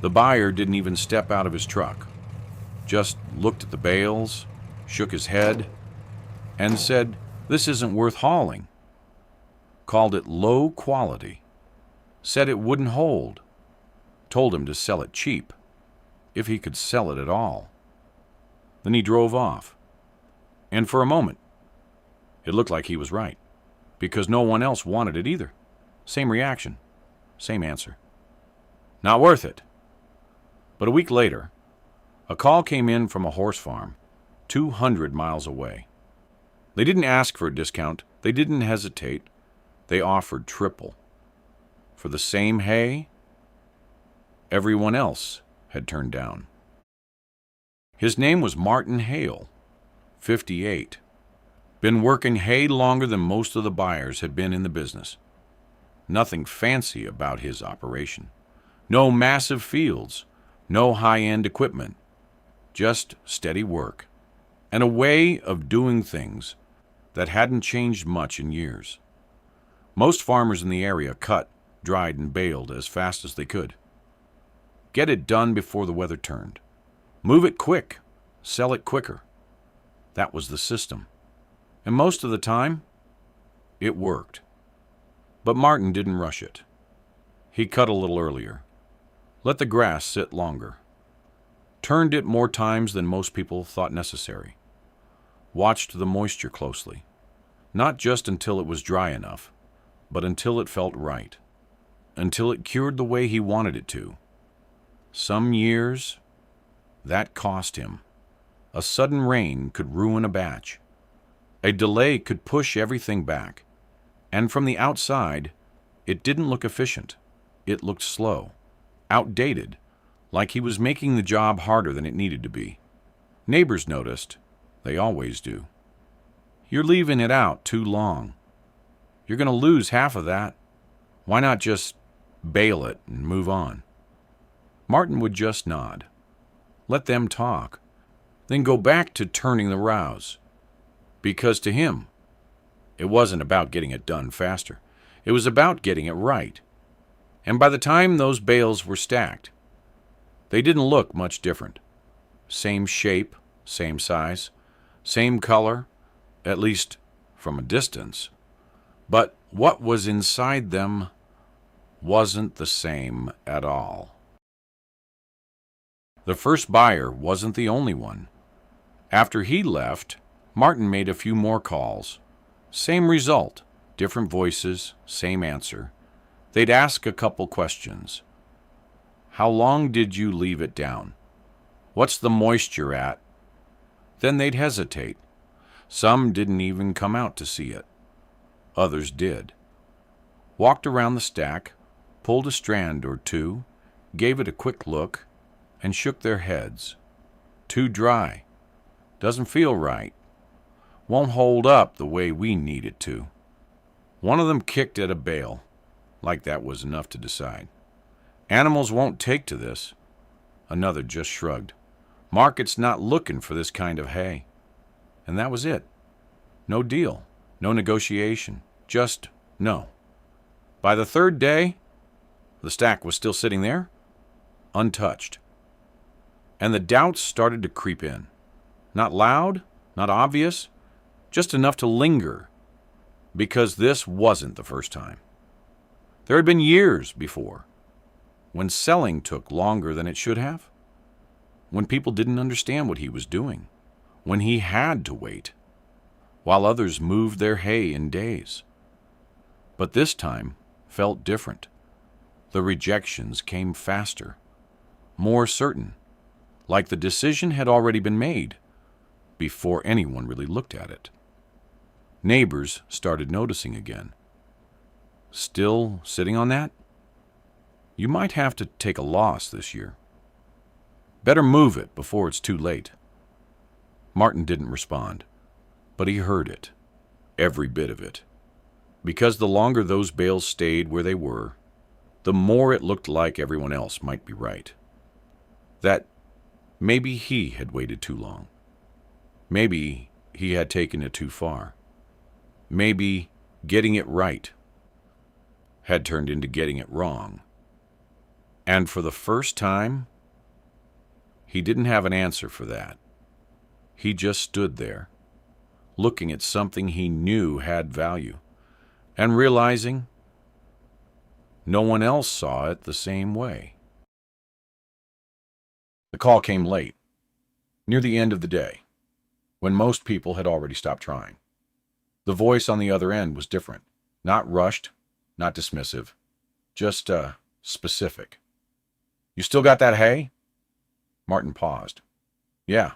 The buyer didn't even step out of his truck, just looked at the bales, shook his head, and said, "This isn't worth hauling." Called it low quality, said it wouldn't hold, told him to sell it cheap, if he could sell it at all. Then he drove off. And for a moment, it looked like he was right, because no one else wanted it either. Same reaction, same answer. Not worth it. But a week later, a call came in from a horse farm 200 miles away. They didn't ask for a discount. They didn't hesitate. They offered triple. For the same hay everyone else had turned down. His name was Martin Hale, 58. Been working hay longer than most of the buyers had been in the business. Nothing fancy about his operation. No massive fields, no high-end equipment. Just steady work, and a way of doing things that hadn't changed much in years. Most farmers in the area cut, dried, and baled as fast as they could. Get it done before the weather turned. Move it quick, sell it quicker. That was the system. And most of the time, it worked. But Martin didn't rush it. He cut a little earlier, let the grass sit longer, turned it more times than most people thought necessary, watched the moisture closely, not just until it was dry enough, but until it felt right, until it cured the way he wanted it to. Some years, that cost him. A sudden rain could ruin a batch. A delay could push everything back. And from the outside, it didn't look efficient. It looked slow, outdated, like he was making the job harder than it needed to be. Neighbors noticed. They always do. "You're leaving it out too long. You're going to lose half of that. Why not just bale it and move on?" Martin would just nod. Let them talk. Then go back to turning the rows. Because to him, it wasn't about getting it done faster. It was about getting it right. And by the time those bales were stacked, they didn't look much different. Same shape, same size, same color, at least from a distance. But what was inside them wasn't the same at all. The first buyer wasn't the only one. After he left, Martin made a few more calls. Same result, different voices, same answer. They'd ask a couple questions. "How long did you leave it down? What's the moisture at?" Then they'd hesitate. Some didn't even come out to see it. Others did. Walked around the stack, pulled a strand or two, gave it a quick look, and shook their heads. "Too dry. Doesn't feel right. Won't hold up the way we need it to." One of them kicked at a bale, like that was enough to decide. "Animals won't take to this." Another just shrugged. "Market's not looking for this kind of hay." And that was it. No deal, no negotiation, just no. By the third day, the stack was still sitting there, untouched. And the doubts started to creep in. Not loud, not obvious, just enough to linger, because this wasn't the first time. There had been years before, when selling took longer than it should have, when people didn't understand what he was doing, when he had to wait, while others moved their hay in days. But this time felt different. The rejections came faster, more certain, like the decision had already been made before anyone really looked at it. Neighbors started noticing again. "Still sitting on that? You might have to take a loss this year. Better move it before it's too late." Martin didn't respond, but he heard it, every bit of it. Because the longer those bales stayed where they were, the more it looked like everyone else might be right. That maybe he had waited too long. Maybe he had taken it too far. Maybe getting it right had turned into getting it wrong. And for the first time, he didn't have an answer for that. He just stood there, looking at something he knew had value, and realizing no one else saw it the same way. The call came late, near the end of the day, when most people had already stopped trying. The voice on the other end was different, not rushed, not dismissive, just specific. "You still got that hay?" Martin paused. "Yeah."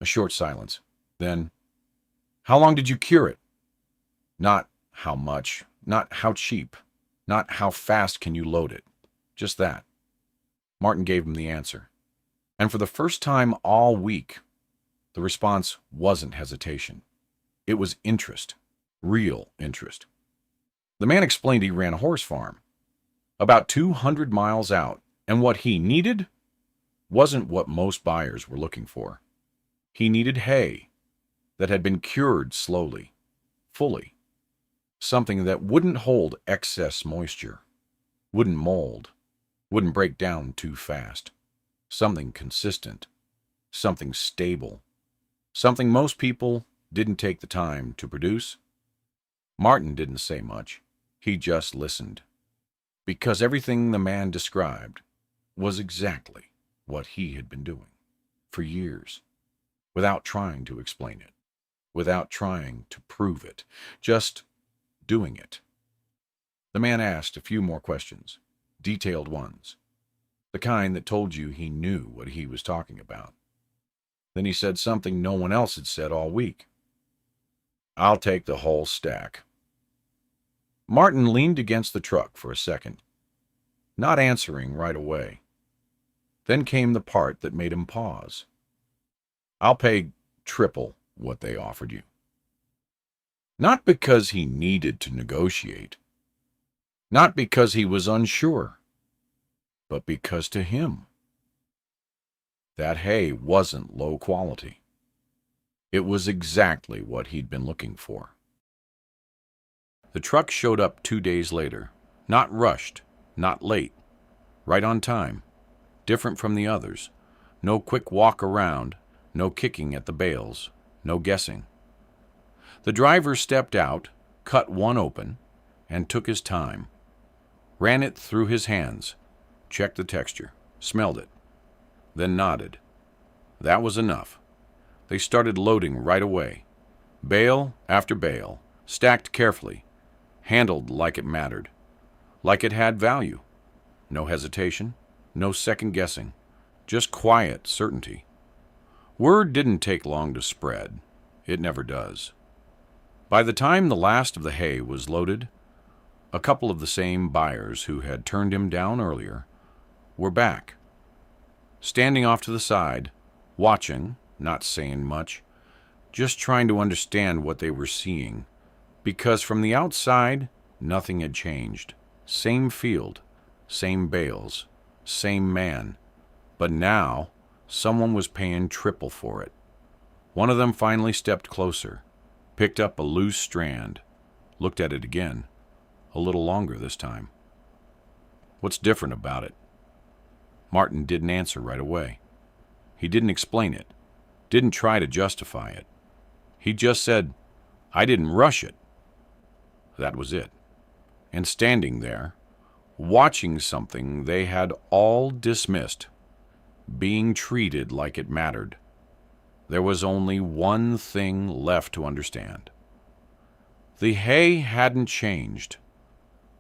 A short silence. Then, "How long did you cure it?" Not how much, not how cheap, not how fast can you load it. Just that. Martin gave him the answer. And for the first time all week, the response wasn't hesitation. It was interest. Real interest. The man explained he ran a horse farm, about 200 miles out, and what he needed wasn't what most buyers were looking for. He needed hay that had been cured slowly, fully. Something that wouldn't hold excess moisture, wouldn't mold, wouldn't break down too fast. Something consistent, something stable, something most people didn't take the time to produce. Martin didn't say much. He just listened, because everything the man described was exactly what he had been doing for years, without trying to explain it, without trying to prove it, just doing it. The man asked a few more questions, detailed ones, the kind that told you he knew what he was talking about. Then he said something no one else had said all week. "I'll take the whole stack." Martin leaned against the truck for a second, not answering right away. Then came the part that made him pause. "I'll pay triple what they offered you." Not because he needed to negotiate, not because he was unsure, but because to him, that hay wasn't low quality. It was exactly what he'd been looking for. The truck showed up 2 days later, not rushed, not late, right on time, different from the others. No quick walk around, no kicking at the bales, no guessing. The driver stepped out, cut one open, and took his time. Ran it through his hands, checked the texture, smelled it, then nodded. That was enough. They started loading right away. Bale after bale, stacked carefully, handled like it mattered, like it had value. No hesitation, no second guessing, just quiet certainty. Word didn't take long to spread. It never does. By the time the last of the hay was loaded, a couple of the same buyers who had turned him down earlier were back, standing off to the side, watching, not saying much, just trying to understand what they were seeing, because from the outside, nothing had changed. Same field, same bales, same man, but now someone was paying triple for it. One of them finally stepped closer, picked up a loose strand, looked at it again, a little longer this time. "What's different about it?" Martin didn't answer right away. He didn't explain it, didn't try to justify it. He just said, "I didn't rush it." That was it. And standing there, watching something they had all dismissed, being treated like it mattered, there was only one thing left to understand. The hay hadn't changed.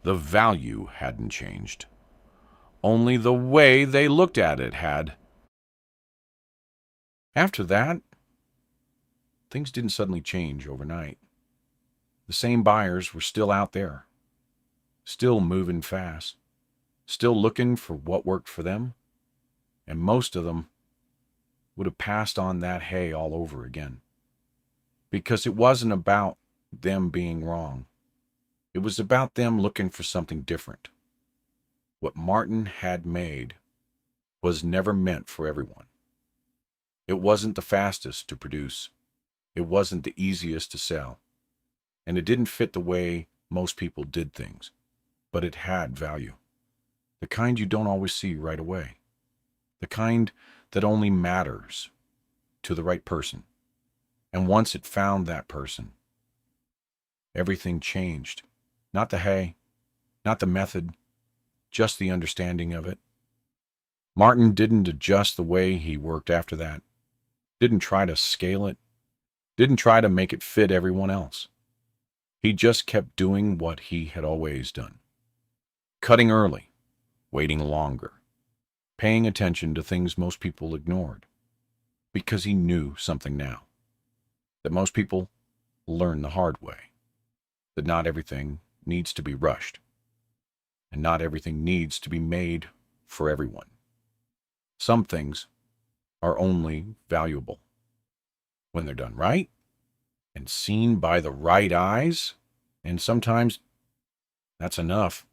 The value hadn't changed. Only the way they looked at it had. After that, things didn't suddenly change overnight. The same buyers were still out there, still moving fast, still looking for what worked for them, and most of them would have passed on that hay all over again. Because it wasn't about them being wrong. It was about them looking for something different. What Martin had made was never meant for everyone. It wasn't the fastest to produce. It wasn't the easiest to sell. And it didn't fit the way most people did things. But it had value. the kind you don't always see right away, the kind that only matters to the right person. And once it found that person, everything changed. Not the hay, not the method, just the understanding of it. Martin didn't adjust the way he worked after that, didn't try to scale it, didn't try to make it fit everyone else. He just kept doing what he had always done. Cutting early, waiting longer, paying attention to things most people ignored, because he knew something now, that most people learn the hard way, that not everything needs to be rushed, and not everything needs to be made for everyone. Some things are only valuable when they're done right and seen by the right eyes, and sometimes that's enough.